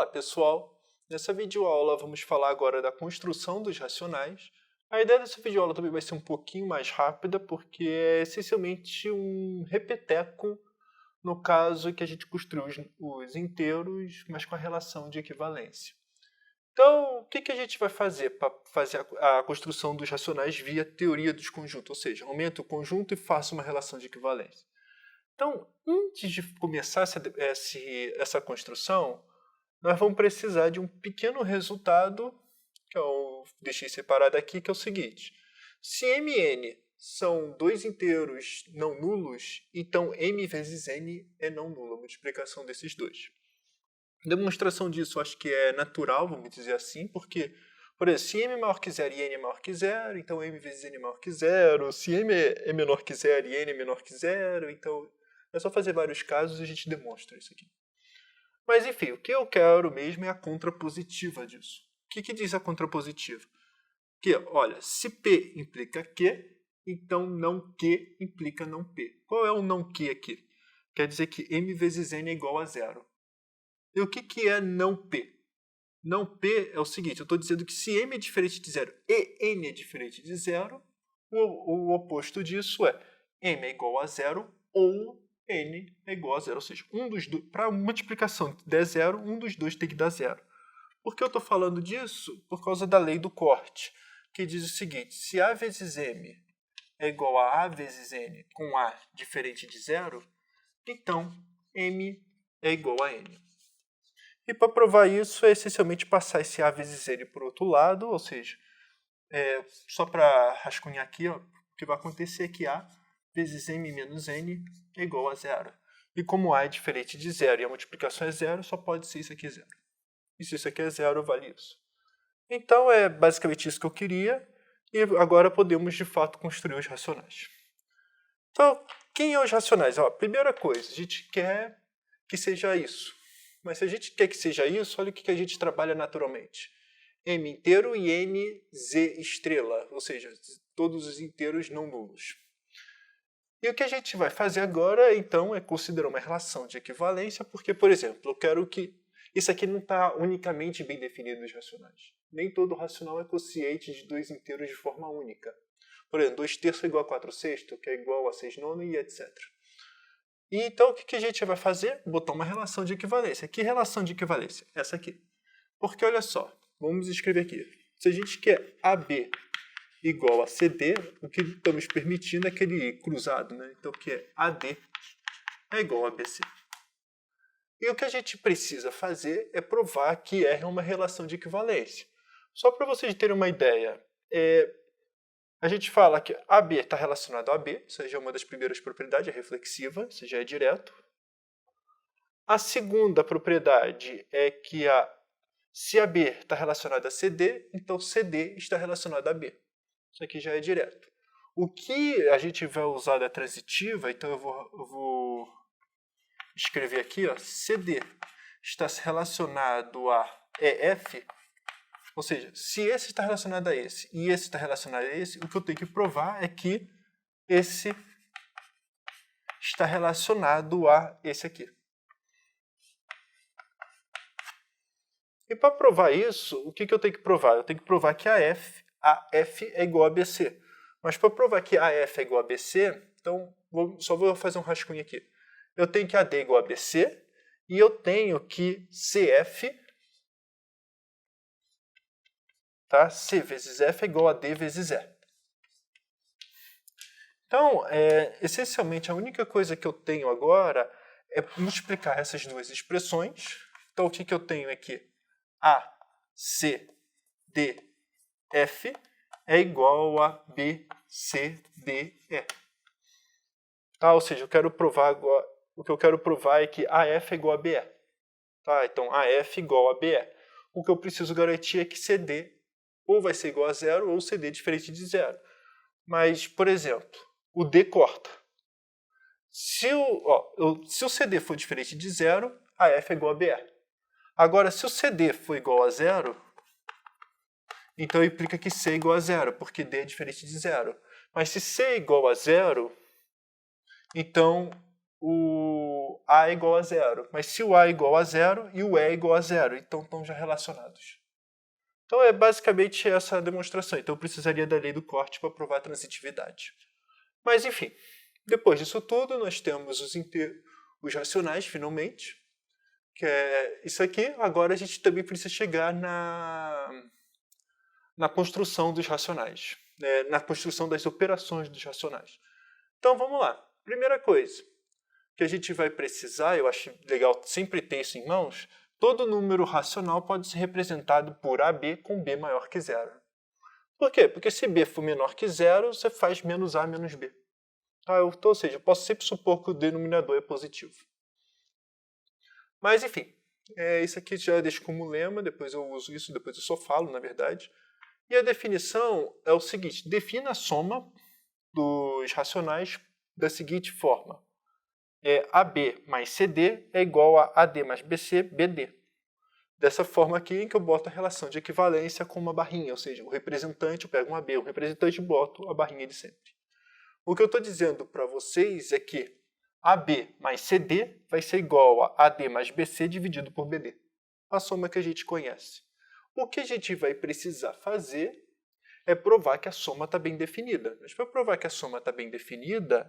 Olá pessoal, nessa videoaula vamos falar agora da construção dos racionais. A ideia dessa videoaula também vai ser um pouquinho mais rápida, porque é essencialmente um repeteco no caso que a gente construiu os inteiros, mas com a relação de equivalência. Então, o que a gente vai fazer para fazer a construção dos racionais via teoria dos conjuntos? Ou seja, aumento o conjunto e faço uma relação de equivalência. Então, antes de começar essa construção, nós vamos precisar de um pequeno resultado, que eu deixei separado aqui, que é o seguinte. Se mn são dois inteiros não nulos, então m vezes n é não nulo, a multiplicação desses dois. A demonstração disso eu acho que é natural, vamos dizer assim, porque, por exemplo, se m é maior que zero e n é maior que zero, então m vezes n é maior que zero. Se m é menor que zero e n é menor que zero, então é só fazer vários casos e a gente demonstra isso aqui. Mas enfim, o que eu quero mesmo é a contrapositiva disso. O que diz a contrapositiva? Que, olha, se P implica Q, então não Q implica não P. Qual é o não Q aqui? Quer dizer que m vezes n é igual a zero. E o que é não P? Não P é o seguinte, eu estou dizendo que se m é diferente de zero e n é diferente de zero, o oposto disso é m é igual a zero ou n é igual a zero. Ou seja, para a multiplicação der zero, um dos dois tem que dar zero. Por que eu estou falando disso? Por causa da lei do corte, que diz o seguinte, se a vezes m é igual a vezes n com a diferente de zero, então m é igual a n. E para provar isso, é essencialmente passar esse a vezes n para o outro lado, ou seja, só para rascunhar aqui, ó, o que vai acontecer é que a vezes m menos n é igual a zero. E como a é diferente de zero e a multiplicação é zero, só pode ser isso aqui zero. E se isso aqui é zero, vale isso. Então é basicamente isso que eu queria, e agora podemos de fato construir os racionais. Então, quem é os racionais? Ó, primeira coisa, a gente quer que seja isso. Mas se a gente quer que seja isso, olha o que a gente trabalha naturalmente. M inteiro e n z estrela, ou seja, todos os inteiros não nulos. E o que a gente vai fazer agora, então, é considerar uma relação de equivalência, porque, por exemplo, eu quero que isso aqui não está unicamente bem definido nos racionais. Nem todo racional é quociente de dois inteiros de forma única. Por exemplo, 2 terços é igual a 4 sextos, que é igual a 6 nono e etc. E então, o que a gente vai fazer? Botar uma relação de equivalência. Que relação de equivalência? Essa aqui. Porque, olha só, vamos escrever aqui. Se a gente quer AB igual a CD, o que estamos permitindo é aquele cruzado, né? Então, que é AD é igual a BC. E o que a gente precisa fazer é provar que R é uma relação de equivalência. Só para vocês terem uma ideia, a gente fala que AB está relacionado a AB, isso já é uma das primeiras propriedades, é reflexiva, isso já é direto. A segunda propriedade é que se AB está relacionado a CD, então CD está relacionado a B. Isso aqui já é direto. O que a gente vai usar da transitiva, então eu vou escrever aqui, ó, CD está relacionado a EF, ou seja, se esse está relacionado a esse e esse está relacionado a esse, o que eu tenho que provar é que esse está relacionado a esse aqui. E para provar isso, o que eu tenho que provar? Eu tenho que provar que AF é igual a BC. Mas para provar que AF é igual a BC, então só vou fazer um rascunho aqui. Eu tenho que AD é igual a BC e eu tenho que CF, tá? C vezes F é igual a D vezes E. Então, essencialmente, a única coisa que eu tenho agora é multiplicar essas duas expressões. Então, o que eu tenho aqui? A, C, D, F é igual a B, C, D, E. Tá? Ou seja, o que eu quero provar é que AF é igual a BE. Tá? Então, AF igual a BE. O que eu preciso garantir é que CD ou vai ser igual a zero ou CD é diferente de zero. Mas, por exemplo, o D corta. Se o CD for diferente de zero, AF é igual a BE. Agora, se o CD for igual a zero, então implica que C é igual a zero, porque D é diferente de zero. Mas se C é igual a zero, então o A é igual a zero. Mas se o A é igual a zero e o E é igual a zero, então estão já relacionados. Então é basicamente essa a demonstração. Então eu precisaria da lei do corte para provar a transitividade. Mas enfim, depois disso tudo, nós temos os racionais, finalmente, que é isso aqui. Agora a gente também precisa chegar na construção dos racionais, né? Na construção das operações dos racionais. Então vamos lá. Primeira coisa que a gente vai precisar, eu acho legal sempre ter isso em mãos, todo número racional pode ser representado por AB com B maior que zero. Por quê? Porque se B for menor que zero, você faz menos A menos B. Ou seja, eu posso sempre supor que o denominador é positivo. Mas enfim, isso aqui já deixo como lema, depois eu uso isso, depois eu só falo, na verdade. E a definição é o seguinte: defina a soma dos racionais da seguinte forma. AB mais CD é igual a AD mais BC, BD. Dessa forma aqui em que eu boto a relação de equivalência com uma barrinha, ou seja, o representante, eu pego um AB, o representante e boto a barrinha de sempre. O que eu estou dizendo para vocês é que AB mais CD vai ser igual a AD mais BC dividido por BD. A soma que a gente conhece. O que a gente vai precisar fazer é provar que a soma está bem definida. Mas para provar que a soma está bem definida,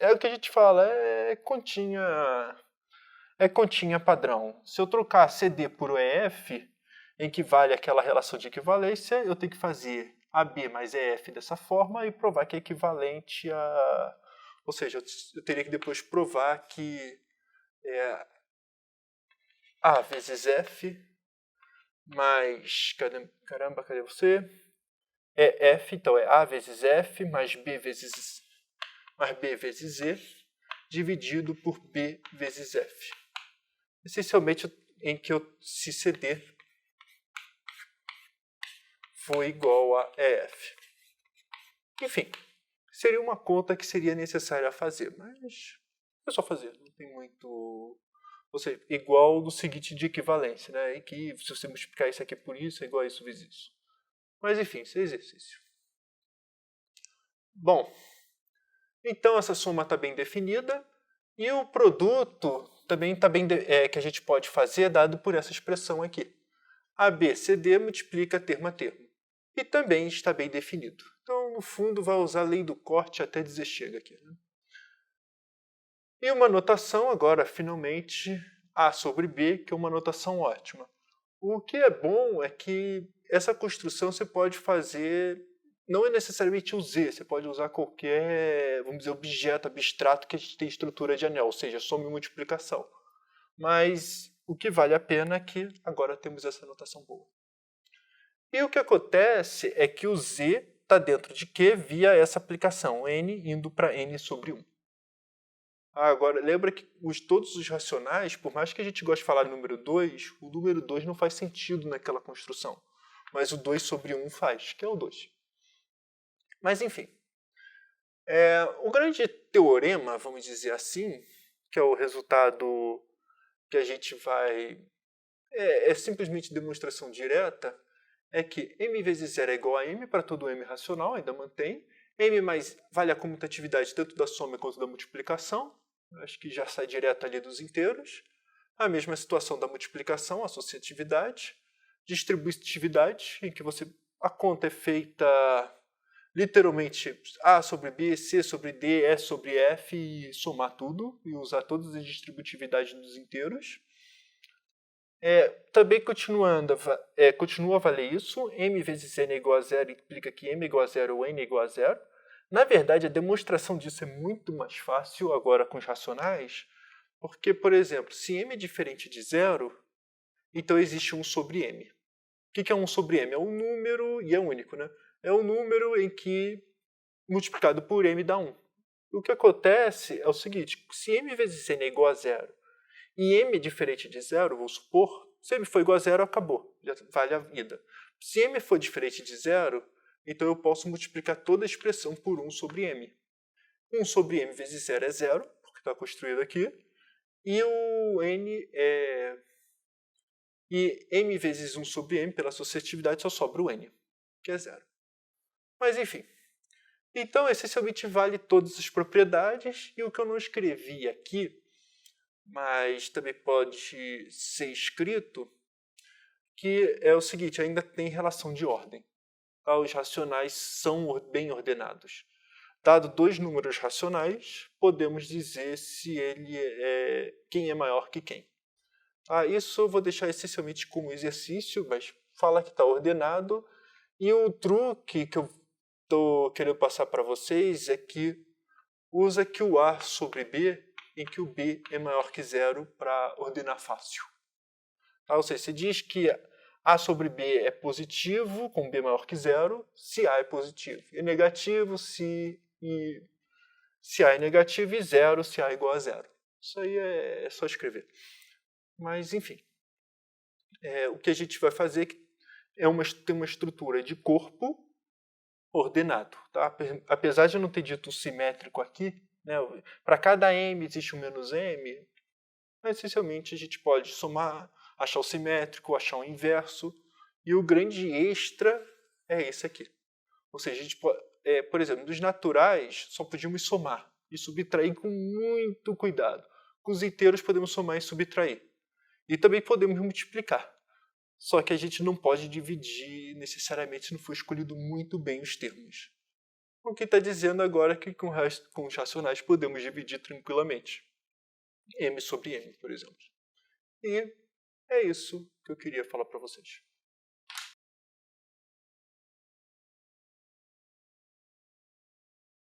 é o que a gente fala, é continha padrão. Se eu trocar CD por EF, em que vale aquela relação de equivalência, eu tenho que fazer AB mais EF dessa forma e provar que é equivalente a... Ou seja, eu teria que depois provar que A vezes F mais... Caramba, cadê você? É F, então é A vezes F mais B vezes Z dividido por B vezes F. Essencialmente em que se CD for igual a EF. Enfim, seria uma conta que seria necessária fazer, mas é só fazer, não tem muito... Ou seja, igual do seguinte de equivalência, né? E que se você multiplicar isso aqui por isso, é igual a isso vezes isso. Mas enfim, isso é exercício. Bom, então essa soma está bem definida e o produto também está bem que a gente pode fazer é dado por essa expressão aqui. ABCD multiplica termo a termo. E também está bem definido. Então, no fundo, vai usar a lei do corte até dizer chega aqui. Né? E uma notação agora, finalmente, A sobre B, que é uma notação ótima. O que é bom é que essa construção você pode fazer, não é necessariamente o Z, você pode usar qualquer, vamos dizer, objeto abstrato que tem estrutura de anel, ou seja, soma e multiplicação. Mas o que vale a pena é que agora temos essa notação boa. E o que acontece é que o Z está dentro de Q via essa aplicação, N indo para N sobre 1. Agora, lembra que todos os racionais, por mais que a gente goste de falar número 2, o número 2 não faz sentido naquela construção. Mas o 2 sobre 1 faz, que é o 2. Mas, enfim. O grande teorema, vamos dizer assim, que é o resultado que a gente vai... É simplesmente demonstração direta, é que m vezes 0 é igual a m para todo m racional, ainda mantém. M mais vale a comutatividade tanto da soma quanto da multiplicação. Acho que já sai direto ali dos inteiros. A mesma situação da multiplicação, associatividade. Distributividade, em que a conta é feita literalmente A sobre B, C sobre D, E sobre F e somar tudo e usar todas as distributividades dos inteiros. Também continua a valer isso. M vezes N é igual a zero implica que M é igual a zero ou N é igual a zero. Na verdade, a demonstração disso é muito mais fácil agora com os racionais, porque, por exemplo, se M é diferente de zero, então existe 1 sobre M. O que é 1 sobre M? É um número, e é único, né? É um número em que multiplicado por M dá 1. O que acontece é o seguinte, se M vezes N é igual a zero, e m é diferente de zero, vou supor, se m for igual a zero, acabou, já vale a vida. Se m for diferente de zero, então eu posso multiplicar toda a expressão por 1 sobre m. 1 sobre m vezes 0 é 0, porque está construído aqui, e o n é... E m vezes 1 sobre m, pela associatividade, só sobra o n, que é 0. Mas enfim. Então, essencialmente, vale todas as propriedades, e o que eu não escrevi aqui mas também pode ser escrito, que é o seguinte, ainda tem relação de ordem. Tá? Os racionais são bem ordenados. Dado dois números racionais, podemos dizer se quem é maior que quem. Isso eu vou deixar essencialmente como exercício, mas fala que está ordenado. E o truque que eu estou querendo passar para vocês é que usa que o A sobre B, em que o B é maior que zero para ordenar fácil. Ou seja, você diz que A sobre B é positivo, com B maior que zero, se A é positivo. E negativo, se A é negativo, e zero, se A é igual a zero. Isso aí é só escrever. Mas, enfim. O que a gente vai fazer tem uma estrutura de corpo ordenado. Tá? Apesar de eu não ter dito simétrico aqui, né, para cada m existe um menos m, mas essencialmente a gente pode somar, achar o simétrico, achar o inverso, e o grande extra é esse aqui. Ou seja, a gente pode, por exemplo, dos naturais só podíamos somar e subtrair com muito cuidado. Com os inteiros podemos somar e subtrair. E também podemos multiplicar. Só que a gente não pode dividir necessariamente se não for escolhido muito bem os termos. O que está dizendo agora é que com os racionais podemos dividir tranquilamente. M sobre M, por exemplo. E é isso que eu queria falar para vocês.